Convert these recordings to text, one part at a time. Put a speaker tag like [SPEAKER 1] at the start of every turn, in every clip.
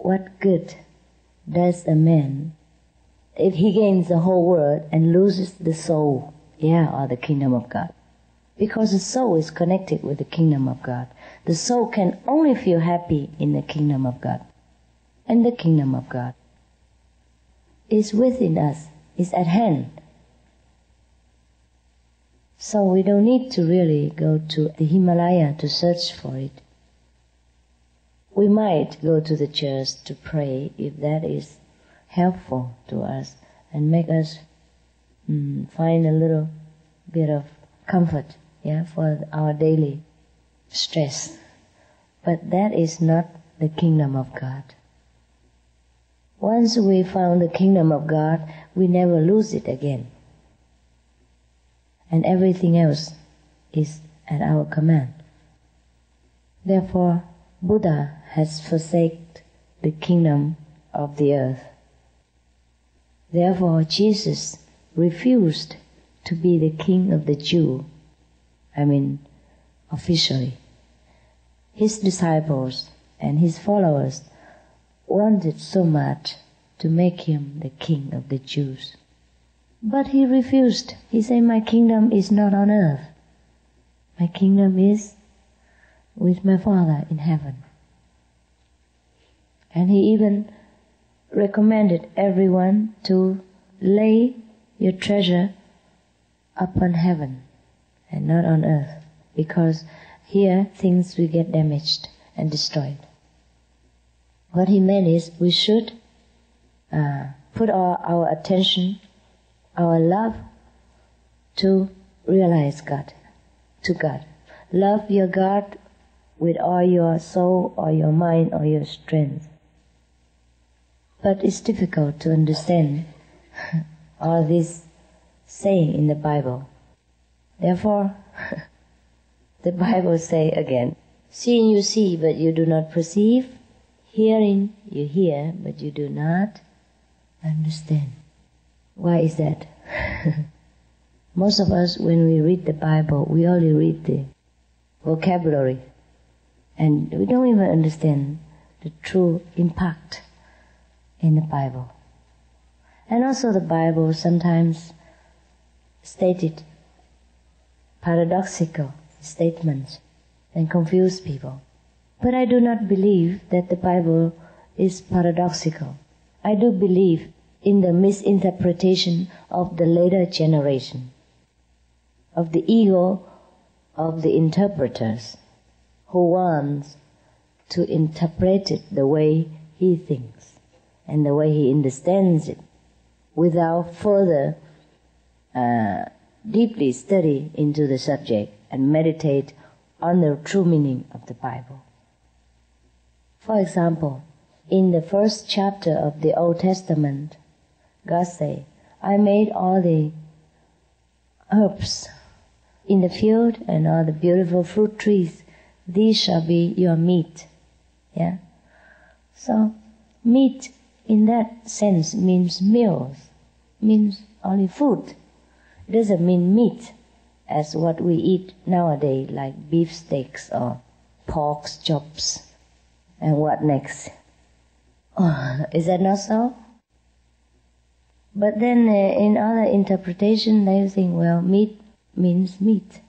[SPEAKER 1] what good does a man if he gains the whole world and loses the soul, or the kingdom of God? Because the soul is connected with the kingdom of God. The soul can only feel happy in the kingdom of God. And the kingdom of God is within us, is at hand. So we don't need to really go to the Himalaya to search for it. We might go to the church to pray if that is helpful to us and make us find a little bit of comfort, for our daily stress. But that is not the kingdom of God. Once we found the kingdom of God, we never lose it again. And everything else is at our command. Therefore, Buddha has forsaken the kingdom of the earth. Therefore, Jesus refused to be the king of the Jews. Officially. His disciples and his followers wanted so much to make him the king of the Jews. But he refused. He said, my kingdom is not on earth. My kingdom is with my Father in heaven. And he even recommended everyone to lay your treasure upon heaven and not on earth, because here things will get damaged and destroyed. What he meant is we should put our attention, our love to realize God, to God. Love your God with all your soul or your mind or your strength. But it's difficult to understand all this saying in the Bible. Therefore, the Bible say again, seeing you see, but you do not perceive. Hearing you hear, but you do not understand. Why is that? Most of us, when we read the Bible, we only read the vocabulary. And we don't even understand the true impact in the Bible. And also the Bible sometimes stated paradoxical statements and confuse people. But I do not believe that the Bible is paradoxical. I do believe in the misinterpretation of the later generation, of the ego of the interpreters who wants to interpret it the way he thinks and the way he understands it without further deeply study into the subject and meditate on the true meaning of the Bible. For example, in the first chapter of the Old Testament, God said, I made all the herbs in the field and all the beautiful fruit trees. These shall be your meat. So, meat in that sense means meals, means only food. It doesn't mean meat as what we eat nowadays, like beef steaks or pork chops. And what next? Is that not so? But then in other interpretation, they think, well, meat means meat.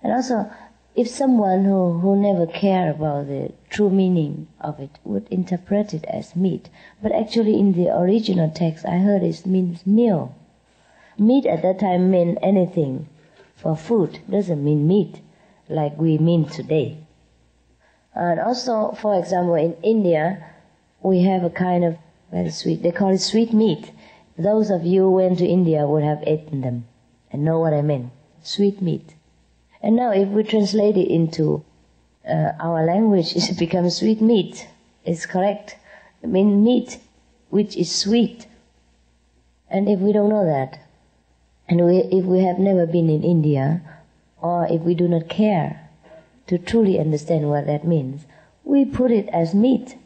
[SPEAKER 1] And also, if someone who never cared about the true meaning of it would interpret it as meat, but actually in the original text, I heard it means meal. Meat at that time meant anything for food, doesn't mean meat like we mean today. And also, for example, in India, we have a kind of very sweet, they call it sweet meat. Those of you who went to India would have eaten them and know what I mean, sweet meat. And now if we translate it into our language, it becomes sweet meat. It's correct. I mean meat, which is sweet. And if we don't know that, and if we have never been in India, or if we do not care to truly understand what that means, we put it as meat.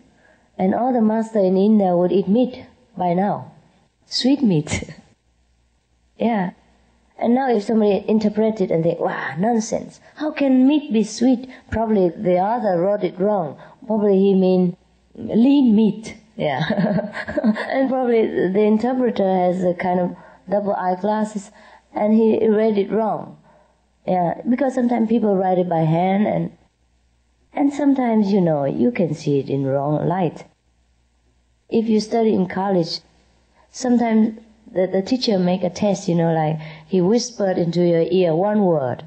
[SPEAKER 1] And all the master in India would eat meat by now. Sweet meat. And now if somebody interprets it and think, wow, nonsense. How can meat be sweet? Probably the author wrote it wrong. Probably he mean lean meat. Yeah. And probably the interpreter has a kind of double eyeglasses, and he read it wrong. Yeah, because sometimes people write it by hand, and sometimes, you can see it in wrong light. If you study in college, sometimes the teacher make a test, like he whispered into your ear one word,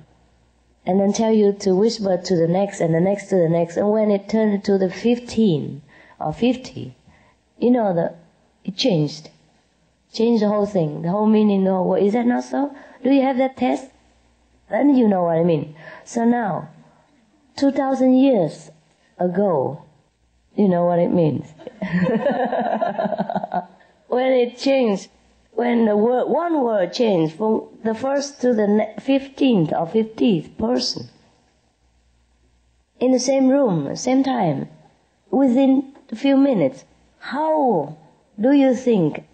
[SPEAKER 1] and then tell you to whisper to the next and the next to the next, and when it turned to the 15 or 50, it changed the whole thing, the whole meaning, the whole word. Is that not so? Do you have that test? Then you know what I mean. So now, 2,000 years ago, you know what it means. When it changed, when one word changed from the first to the 15th or 50th person, in the same room, same time, within a few minutes, how do you think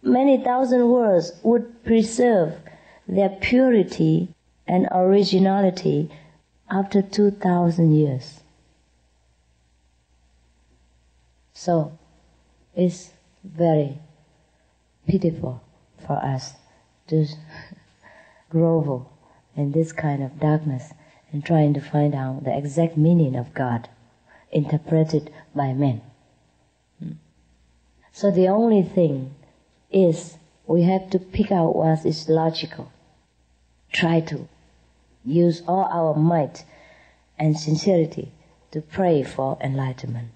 [SPEAKER 1] many thousand words would preserve their purity and originality after 2,000 years? So, it's very pitiful for us to grovel in this kind of darkness and trying to find out the exact meaning of God interpreted by men. So the only thing is we have to pick out what is logical. Try to use all our might and sincerity to pray for enlightenment.